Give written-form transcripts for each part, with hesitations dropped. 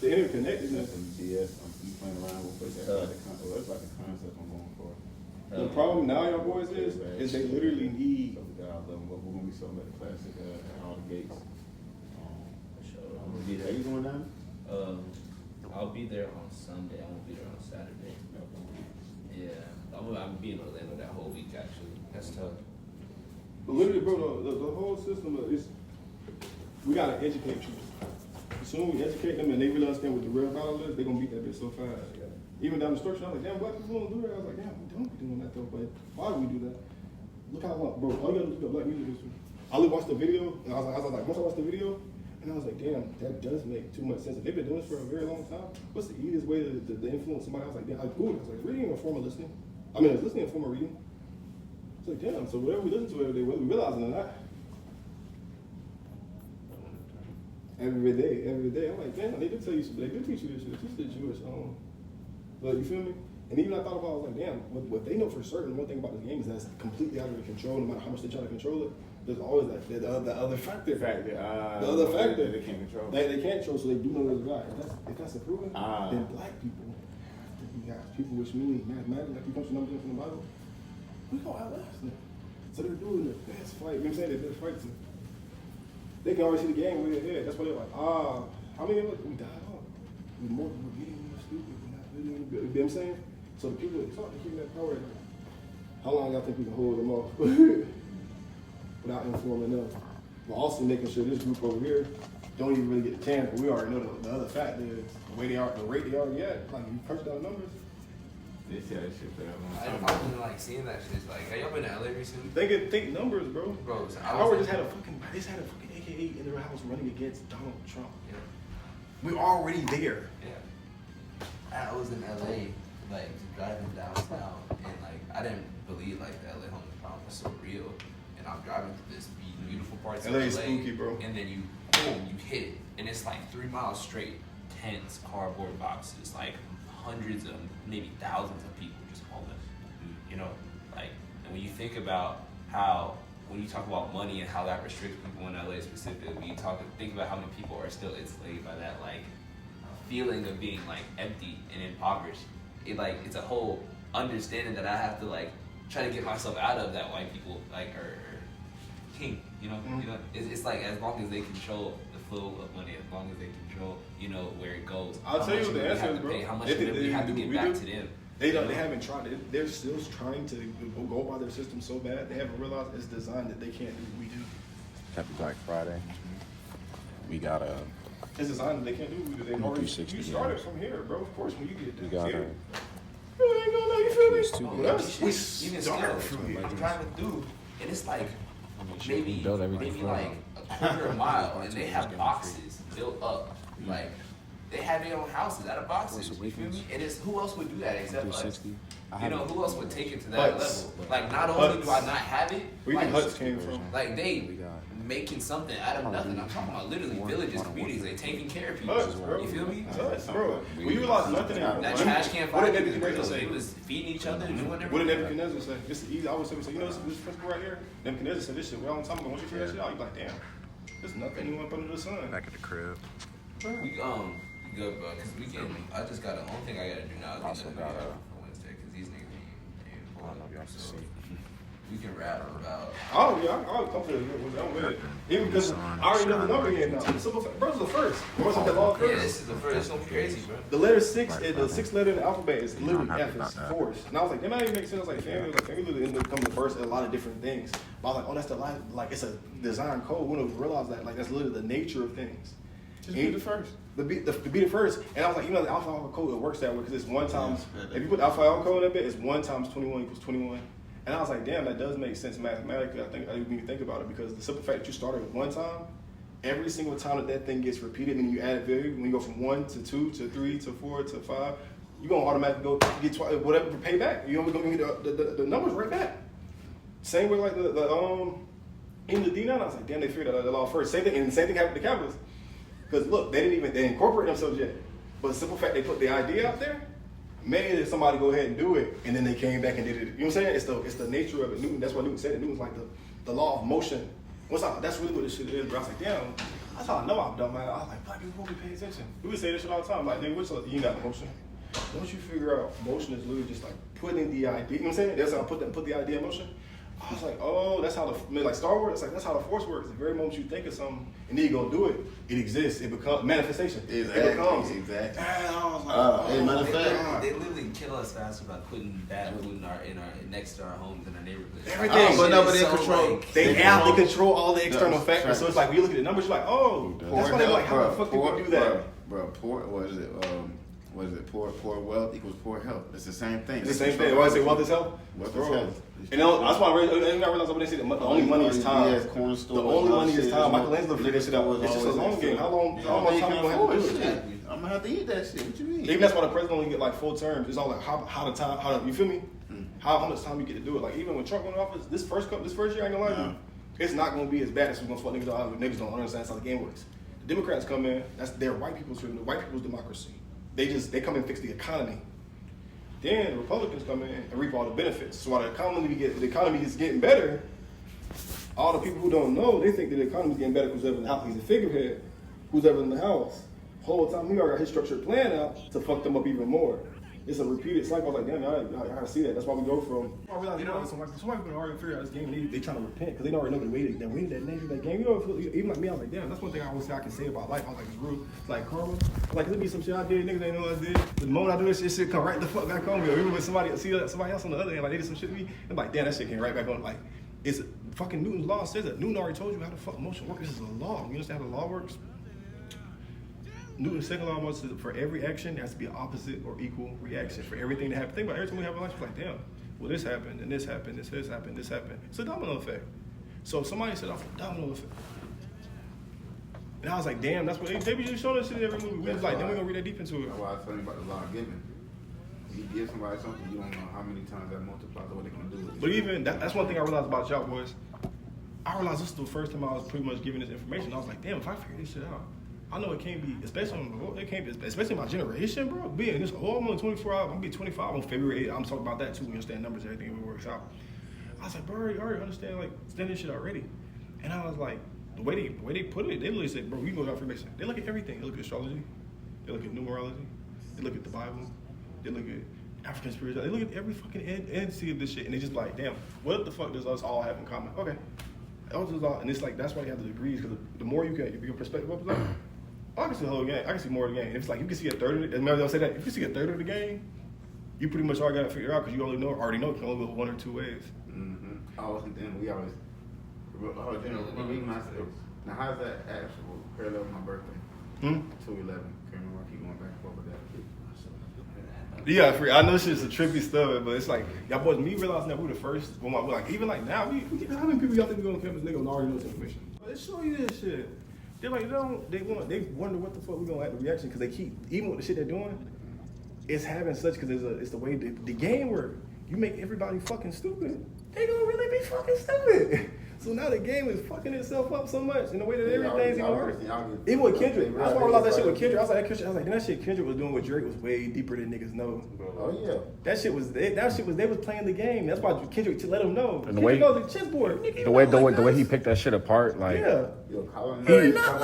the interconnectedness. Yes, I'm playing around with it. That's like the concept I'm going for. The problem now, y'all boys, is they literally need. We're gonna be selling at the classic at all the gates. I'm gonna be there. You going down? I'll be there on Sunday. I won't be there on Saturday. Yeah, I'm be in Orlando that whole week actually. That's tough. But literally, bro, the whole system is. We gotta educate people. As soon as we educate them and they really understand what the real battle is, they're gonna beat that bitch so fast. Yeah. Even down the structure, I was like, damn, black people don't do that. I was like, damn, we don't be doing that though. But why do we do that? Look how long, bro. All you gotta do is look at black music history. I watched the video, and I was like, once I watched the video, and I was like, damn, that does make too much sense. If they've been doing this for a very long time, what's the easiest way to influence somebody? I was like, damn, I Googled it. I was like, reading or form of listening? I mean, it's listening in form of reading. It's like, damn, so whatever we listen to every day, whether we realize it or not. Every day. I'm like, damn, they did tell you, they did teach you this shit. They teach the Jewish. But you feel me? And even I thought about, I was like, damn, what they know for certain, one thing about this game is that it's completely out of their control. No matter how much they try to control it, there's always the other factor. The other factor. They can't control. They can't control, so they do know there's a God. If that's the proven, then black people, you got people which mean mathematics, like you punch the numbers in from the Bible, we gonna outlast them. So they're doing the best fight. You know what I'm saying? The best fights. They can already see the game way ahead. That's why they're like, how many of us, we died off. We're getting more stupid. We're not really any good. You know what I'm saying? So the people that talk, they keep that power. How long y'all think we can hold them off without informing them? But also making sure this group over here don't even really get the chance, but we already know the other fact is the way they are, the rate they already at. Like, you punch down numbers. They see that shit there. I've been like seeing that shit. Like, have y'all been to LA recently? Think numbers, bro. Bro, so Howard just had a fucking AKA in their house running against Donald Trump. Yeah. We're already there. Yeah. I was in LA, like driving downtown, and like I didn't believe like the LA homeless problem was so real. And I'm driving through this beautiful parts of LA. Is spooky, bro. And then you hit it, and it's like 3 miles straight, tents, cardboard boxes, like hundreds of, maybe thousands of people just homeless. You know, like, and when you think about how, when you talk about money and how that restricts people in LA specifically, when you think about how many people are still enslaved by that, like, feeling of being, like, empty and impoverished. It's a whole understanding that I have to, like, try to get myself out of, that white people, like, are king, you know? Mm-hmm. You know, it's like, as long as they control the flow of money, as long as they control, you know, where it goes. I'll tell you what the answer is, bro. How much we have to get back to them. They haven't tried. They're still trying to go by their system so bad. They haven't realized it's designed that they can't do what we do. Happy Black Friday. We got a. It's designed that they can't do what we do. They already. You started from here, bro. Of course, when you get we got here. You ain't gonna know. You feel me? We start from here. I'm driving through, and it's like maybe like a quarter of a mile, and they have boxes built up, like. They have their own houses out of boxes, you feel me? And it's, who else would do that except us? You know, who else would take it to that level? Like, not only do I not have it, where the huts came from? Like, they making something out of nothing. I'm talking about literally villages, communities, they taking care of people. You feel me? Bro, when you realize nothing. That trash can fight, it was feeding each other, doing everything. What did Nebuchadnezzar say? This is easy. I always say, you know this principle right here? Nebuchadnezzar said this shit well on time ago. Once you figure that shit out, you're like, damn, there's nothing you want to put under the sun. Back at the crib. We good, bro, because we can. I just got the only thing I gotta do now is also got for Wednesday, because these niggas ain't I don't know if y'all can see. We can rap about. Oh yeah, I'll come to it. I'm with it. Even because I already know the number again now. The simple fact, bro's the first. Yeah, this is the first. It's gonna be crazy, bro. The letter 6, the sixth letter in the alphabet is literally F. It's force. And I was like, that might even make sense. I was like, family literally ends up becoming the first in a lot of different things. But I was like, oh, that's the line. Like, it's a design code. We don't realize that. Like, that's literally the nature of things. Just be the first. To be the first. And I was like, you know, the alpha code, it works that way because it's 1 times. If you put the alpha code in that bit, it's 1 times 21 equals 21. And I was like, damn, that does make sense mathematically. I think I didn't even think about it because the simple fact that you started with 1 time, every single time that thing gets repeated and you add value, when you go from 1 to 2 to 3 to 4 to 5, you're gonna automatically go get whatever pay back. You're gonna get the numbers right back. Same way like in the D9, I was like, damn, they figured out the law first. Same thing, and the same thing happened with the Capitalists. Because look, they incorporate themselves yet. But the simple fact they put the idea out there, made somebody go ahead and do it, and then they came back and did it. You know what I'm saying? It's the nature of it. Newton, that's what Newton said. Newton's like the law of motion. That's really what this shit is, bro. I was like, damn, That's how I know I'm dumb, man. I was like, black people won't be paying attention. We would say this shit all the time. Like, nigga, what's up? You ain't got emotion. Once you figure out motion is literally just like putting the idea, you know what I'm saying? That's how I put the idea in motion. I was like, oh, that's how like Star Wars, it's like that's how the Force works. The very moment you think of something and then you go do it, it exists. It becomes manifestation. Exactly. It becomes. Exactly. And I was like, Hey, matter of fact, They literally kill us faster by putting bad food in our next to our homes in our neighborhoods. Everything. But no, but they So, control. like, they have to control all the external factors. So it's like when you look at the numbers, you're like, oh, that's why they're like, how the fuck did we do that? Bro, poor, what is it? Poor wealth equals poor health. It's the same thing. It's the same thing. Why I say wealth is health? Wealth is Bro. health. And that's why I realized when they say the only money is time. Yes, corner store. The only money is time. Michelangelo figured this shit out. It's just a long game. How much time you gonna have to do it? I'm gonna have to eat that shit. What you mean? Even that's why the president only get like full terms. It's all like how you feel me? How much time you get to do it? Like even when Trump went in office, this first year, I ain't gonna lie to you, it's not gonna be as bad as we're gonna fuck niggas out. Niggas don't understand how the game works. The Democrats come in, that's their white people's democracy. They come in and fix the economy. Then the Republicans come in and reap all the benefits. So while the economy is getting better, all the people who don't know, they think that the economy is getting better because who's ever in the house, he's a figurehead, who's ever in the house. Whole time we already got his structured plan out to fuck them up even more. It's a repeated cycle. I was like, damn, I gotta see that. That's why we go from. I realized, somebody been already figure out this game. And they trying to repent because they already know the way they win that nature of that game. You know, even like me, I was like, damn, that's one thing I always say I can say about life. I was like, it's real. It's like karma. Like, there'll be some shit I did, niggas ain't know what I did. The moment I do this shit come right the fuck back on me. Or even when somebody else on the other end, like they did some shit to me, I'm like, damn, that shit came right back on. Like, it's fucking Newton's law says that. Newton already told you how the fuck motion works. This is a law. You understand how the law works? Newton's second law was for every action, there has to be an opposite or equal reaction. For everything that happens. Think about every time we have a life, it's like, damn, well, this happened, and this happened, this happened, this happened. It's a domino effect. So somebody said, off a domino effect. And I was like, damn, that's what they be just showing us shit in every movie. We was like, then we're going to read that deep into it. That's why I was telling you about the law of giving. You give somebody something, you don't know how many times that multiplies or what they're going to do with it. But even, that's one thing I realized about y'all boys. I realized this is the first time I was pretty much giving this information. I was like, damn, if I figure this shit out, I know it can't be, especially my generation, bro. Being this, I'm only 24 hours, I'm gonna be 25 on February 8th. I'm talking about that too. We understand numbers, everything it works out. I was like, bro, you already understand, like, understand this shit already. And I was like, the way they put it, they literally said, bro, we go out for information. They look at everything. They look at astrology. They look at numerology. They look at the Bible. They look at African spirituality. They look at every fucking entity of this shit, and they just like, damn, what the fuck does us all have in common? Okay. And it's like, that's why you have the degrees, because the more you get, your perspective up is like, I can see the whole game. I can see more of the game. If it's like you can see a third of it, remember they'll say that, if you can see a third of the game, you pretty much already got to figure out because you already know you can only go one or two ways. Mm-hmm. We always, now how's that actual parallel with my birthday? 2/11. Can't remember, I keep going back and forth with that. Yeah, I know shit's a trippy stuff, but it's like, y'all boys, me realizing that we're the first, like, even like now, how many people y'all think we go on campus, nigga, and already know this information? They show you this shit. They're like, they wonder what the fuck we gonna have the reaction, because they keep, even with the shit they're doing, it's having such, because it's the way the game works. You make everybody fucking stupid, they gonna really be fucking stupid. So now the game is fucking itself up so much in the way that everything's gonna work. Even with Kendrick, that's why I realized that shit with Kendrick. I was like, that shit Kendrick was doing with Drake was way deeper than niggas know. Oh yeah. That shit was they was playing the game. That's why Kendrick let them know. And the way knows the chessboard. the way he picked that shit apart, like yeah.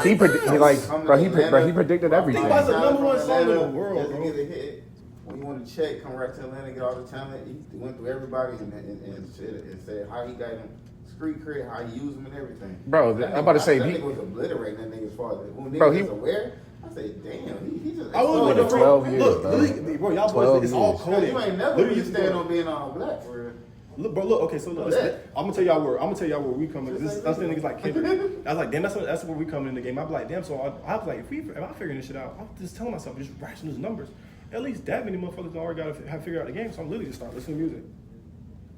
he predicted everything. Think about the number one song in the world, just to bro. get a hit. When you want to check, come right to Atlanta, get all the talent. He went through everybody and said how he got him street cred, how he used them and everything. Bro, I'm about to say that he nigga was obliterating that nigga as far as when bro, niggas he was aware. I say, damn, he just. I was like 12 years, look, bro. bro, y'all boys, it's all coded. You ain't never really stand on being all black for real. Look, bro, look. Okay, so look, I'm gonna tell y'all where we come in. That's the niggas like Kendrick. I was like, damn, that's where we come in the game. I was like, damn. So I was like, if I'm figuring this shit out, I'm just telling myself, just writing those numbers. At least that many motherfuckers already got to have figured out the game. So I'm literally just start listening to music.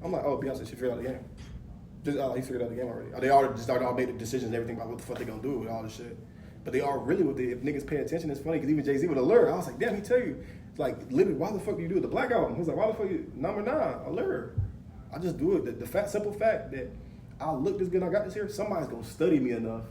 I'm like, oh, Beyonce, she figured out the game. He figured out the game already. They already started all made the decisions and everything about what the fuck they gonna do with all this shit. But they are really if niggas pay attention, it's funny because even Jay-Z would alert. I was like, damn, he tell you, like, literally, why the fuck do you do it? The Black Album. He's like, why the fuck you number 9 alert? I just do it. The simple fact that I look this good, I got this here. Somebody's gonna study me enough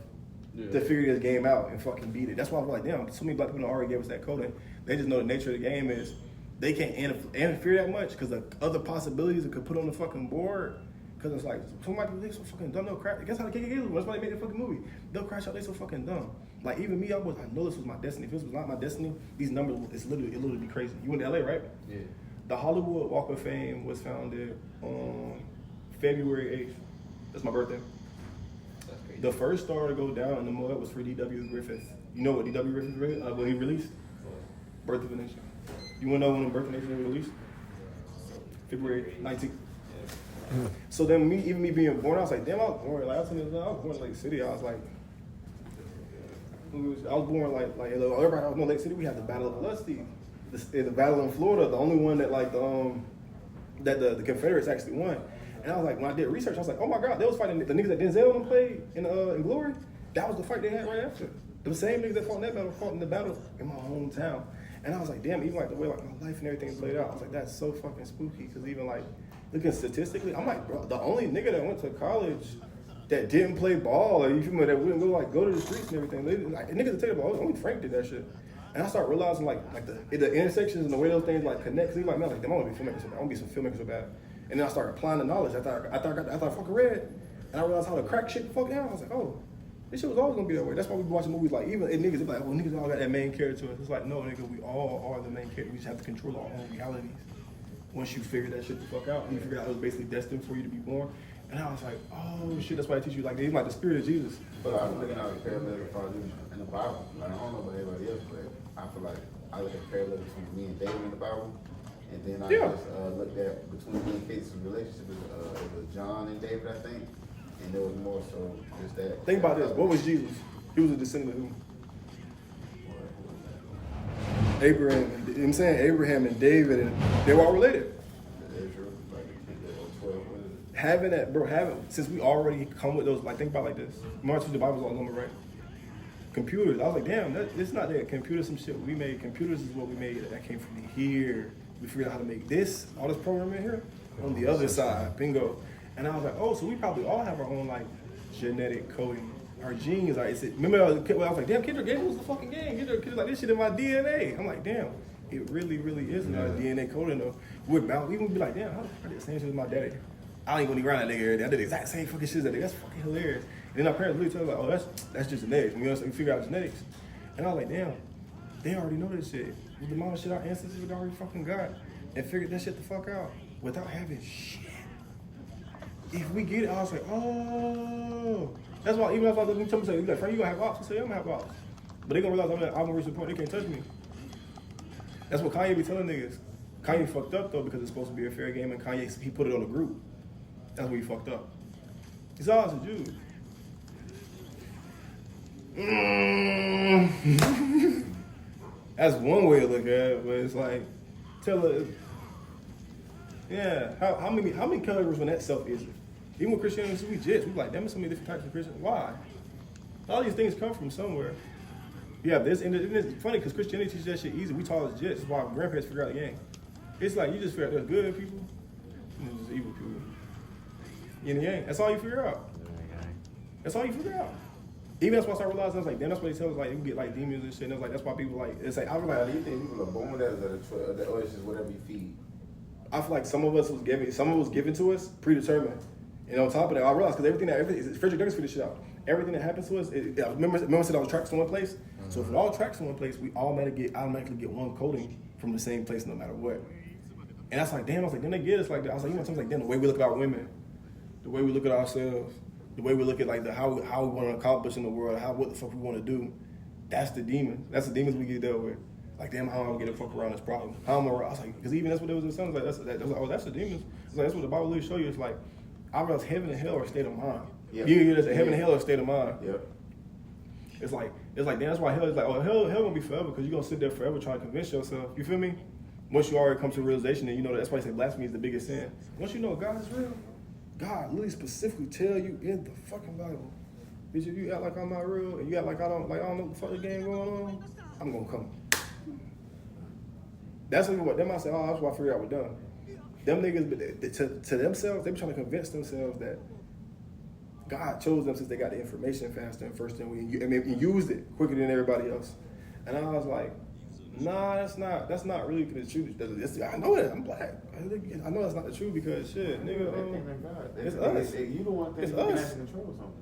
to figure this game out and fucking beat it. That's why I was like, damn, so many black people already gave us that code. They just know the nature of the game is they can't interfere that much because the other possibilities it could put on the fucking board Cause it's like, somebody, they so fucking dumb, they'll crash. Guess how the KKK was? That's why they made the fucking movie. They'll crash out, they so fucking dumb. Like, even me, I know this was my destiny. If this was not my destiny, these numbers, it literally be crazy. You went to LA, right? Yeah. The Hollywood Walk of Fame was founded on February 8th. That's my birthday. That's crazy. The first star to go down in the mud was for D.W. Griffith. You know what D.W. Griffith, what he released? Birth of a Nation. You wanna know when the Birth of a Nation was released? February 19th. So then me being born, I was like, damn, I was born in Lake City. I was born like everybody else know Lake City. We had the Battle of Lusty, the battle in Florida, the only one that that the Confederates actually won. And I was like, when I did research, I was like, oh my God, they was fighting the niggas that Denzel played in Glory. That was the fight they had right after. The same niggas that fought in that battle fought in the battle in my hometown. And I was like, damn, even like the way like my life and everything played out, I was like, that's so fucking spooky. Because even like looking statistically, I'm like, bro, the only nigga that went to college that didn't play ball, or you feel me, that wouldn't go to the streets and everything. Like niggas that tell you about, only Frank did that shit. And I started realizing like the intersections and the way those things like connect. Cause he like, man, like, damn, I want to be filmmakers so bad. I want to be some filmmakers so bad. And then I started applying the knowledge after I fucking read, and I realized how the crack shit fucked down. I was like, oh, this shit was always gonna be that way. That's why we be watching movies like even niggas. They be like, well, niggas all got that main character to us. It's like, no, nigga, we all are the main character. We just have to control our own realities. Once you figure that shit the fuck out, and you figure out it was basically destined for you to be born. And I was like, oh shit, that's why I teach you like even like the spirit of Jesus. But I was looking at the parallel in the Bible. Like, I don't know about everybody else, but I feel like I look at the parallel between me and David in the Bible. And then I just looked at between me and Casey's relationship. It was John and David, I think. And there was more so just that. Think about this. What was Jesus? He was a descendant of who? Abraham. You know what I'm saying? Abraham and David, and they were all related. Having that, bro, since we already come with those, like, think about like this. Remember, the Bible's all number, right? Computers. I was like, damn, it's not that computers some shit we made. Computers is what we made that came from here. We figured out how to make this, all this programming here, on the other side. Bingo. And I was like, oh, so we probably all have our own, like, genetic coding. Our genes, like, remember, I was like, damn, Kendrick Game was the fucking game. Kendrick like, this shit in my DNA. I'm like, damn, it really, really is in our DNA coding, though. We would be like, damn, how the fuck I did the same shit as my daddy? I ain't gonna be around that nigga every day. I did the exact same fucking shit as that nigga. That's fucking hilarious. And then our parents really tell us, like, oh, that's just genetics. You know what I'm saying? We figure out genetics. And I was like, damn, they already know this shit. With the amount of shit our ancestors had already fucking got and figured that shit the fuck out without having shit. If we get it, I was like, oh. That's why, even if I was like, say, like, Frank, you gonna have ops? I say, I'm gonna have ops. But they gonna realize I'm gonna reach the point they can't touch me. That's what Kanye be telling niggas. Kanye fucked up though because it's supposed to be a fair game, and Kanye, he put it on the group. That's where he fucked up. He's always a Jew. That's one way to look at it, but it's like, tell her, yeah, how many categories when that self is it? Even with Christianity, we jits. We like, damn, so many different types of Christians. Why? All these things come from somewhere. Yeah, this, and it's funny because Christianity teaches that shit easy. We taught us jits. That's why our grandparents figure out the game. It's like you just figure out there's good people and there's evil people. Yin and yang. That's all you figure out. That's all you figure out. Even that's why I started realizing, I was like, damn, that's why they tell us, like, you can get, like, demons and shit. And it's like, that's why people, like, it's like, I was like, do you think people are born with that, or it's just whatever you feed? I feel like some of us was given to us predetermined. And on top of that, I realized, because Frederick Douglass figured this shit out. Everything that happens to us, remember I said I was tracked to one place? Mm-hmm. So if it all tracks to one place, we automatically get one coding from the same place no matter what. And that's like, damn, I was like, then they get us like that. I was like, you know, sometimes like, damn, the way we look at our women, the way we look at ourselves, the way we look at like how we want to accomplish in the world, what the fuck we want to do, that's the demons. That's the demons we get dealt with. Like, damn, how am I gonna get the fuck around this problem? How am I? I was like, because even that's what it was in Sons. Like, that's the demons. It's like, that's what the Bible really show you. It's like, I realize heaven and hell are a state of mind. Yep. You hear this? Heaven and hell are a state of mind. Yep. It's like damn, that's why hell is like, oh, hell gonna be forever because you're gonna sit there forever trying to convince yourself. You feel me? Once you already come to a realization, and you know that's why they say blasphemy is the biggest sin. Once you know God is real, God literally specifically tell you in the fucking Bible, bitch, if you act like I'm not real and you act like I don't know what the fuck the game going on, I'm gonna come. That's what them I say, oh, that's why I figured out we're done. Them niggas, to themselves, they be trying to convince themselves that God chose them since they got the information faster and first than we, and used it quicker than everybody else. And I was like, Nah, that's not really the truth. I know that I'm black. I know that's not the truth because shit, nigga. It's us. You the one It's thing you can us. control something.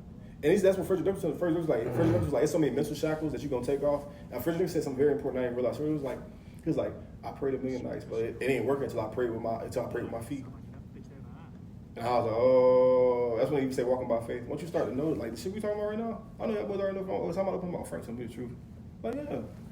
And that's what Frederick Douglass said. Frederick Douglass was like, it's so many mental shackles that you're gonna take off. Now Frederick Douglass said something very important I didn't realize. He was like, I prayed a million nights, but it ain't working until I prayed with my feet. And I was like, oh, that's when you say walking by faith. Once you start to know, like the shit we talking about right now, I know that boys already know. It's time I open my friends, tell me the truth. But yeah.